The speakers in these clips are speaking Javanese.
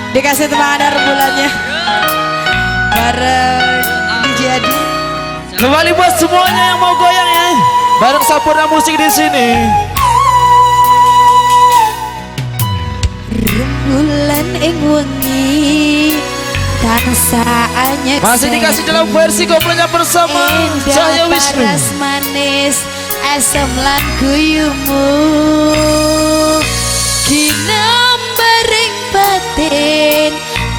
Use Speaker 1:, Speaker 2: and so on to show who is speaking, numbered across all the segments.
Speaker 1: Dikasih temangan rembulannya bareng dijadi.
Speaker 2: Kembali buat semuanya yang mau goyang ya, bareng Sampurna Musik di sini.
Speaker 1: Rembulan ing wengi tansah anyek.
Speaker 2: Masih dikasih dalam versi koplonya bersama Cahya Wisnu.
Speaker 1: Paras manis asam lan guyumu ginambaring batin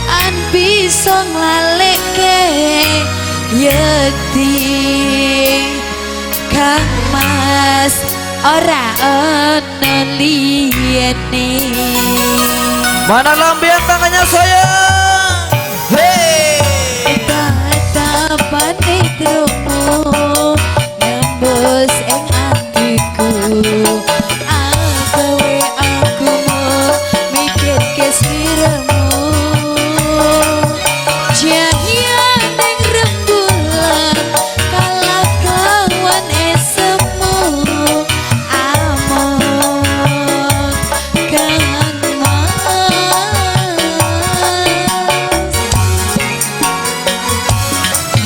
Speaker 1: an bisa nglaleke yekti Kang Mas ora ana liyane.
Speaker 2: Mana lambian tangannya sayang? Hey,
Speaker 1: tatapane kromo nembus ing atiku. Agawe aku mau mikir kesliramu. Cahya ning rembulan kala kawan esemu. Amon Kang Mas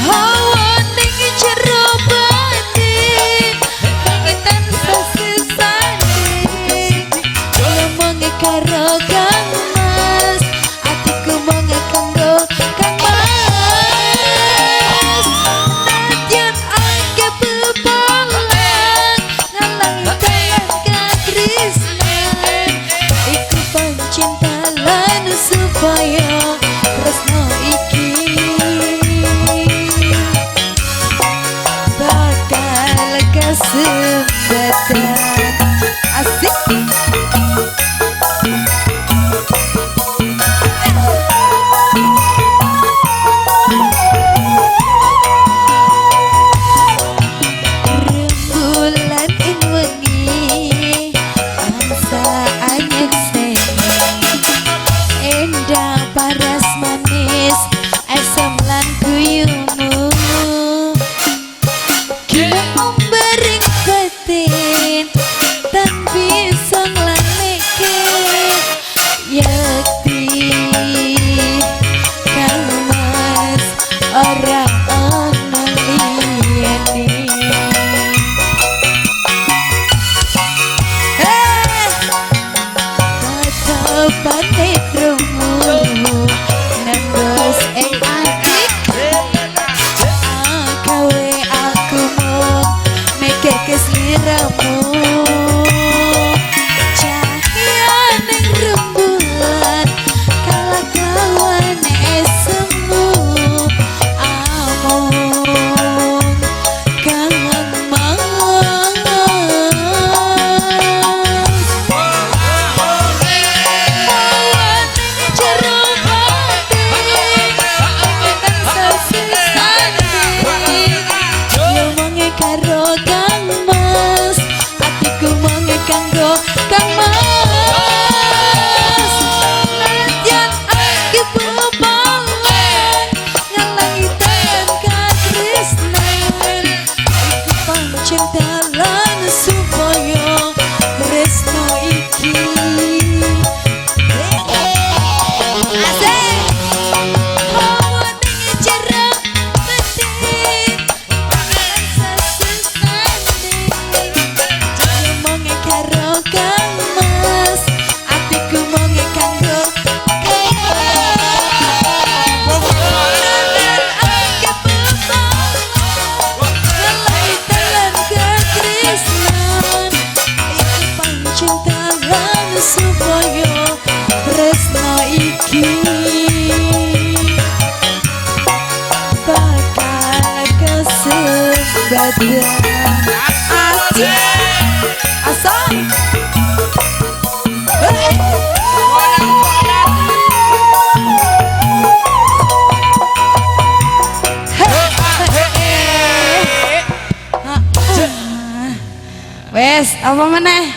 Speaker 1: hawa ning jero batin kangetan sesisane ngomong karo Kang Mas atiku mong kanggo Kang Mas nadyan angke bebalan ngalangi dalan katresnan iku pancintalan supaya tresno iki bakal kesempatan asik. Rembulan ing wengi tansah anyek seni endah paras manis asam lan guyumu ginambering batin tan bisa nglaleke yakti Kang Mas ora ana liyane. Tatapane kromo nembus ing atiku. Agawe aku mau mikir kesliramu. Cahya ning rembulan kala kawan esemu. Amon Kang Mas karo Kang Mas atiku monge kanggo Kang Mas nadyan angke bebalan ngalangi dalan katresnan iku pancen dalan supaya tresno iki asik. Hawa ning jero batin ngomonge karo Kang Mas atiku monge kanggo Kang Mas angke bebalan ngalahi dalan katresnan iku pancen dalan supaya tresno iki bakal kesempatan asik asal. Wes, apa meneh?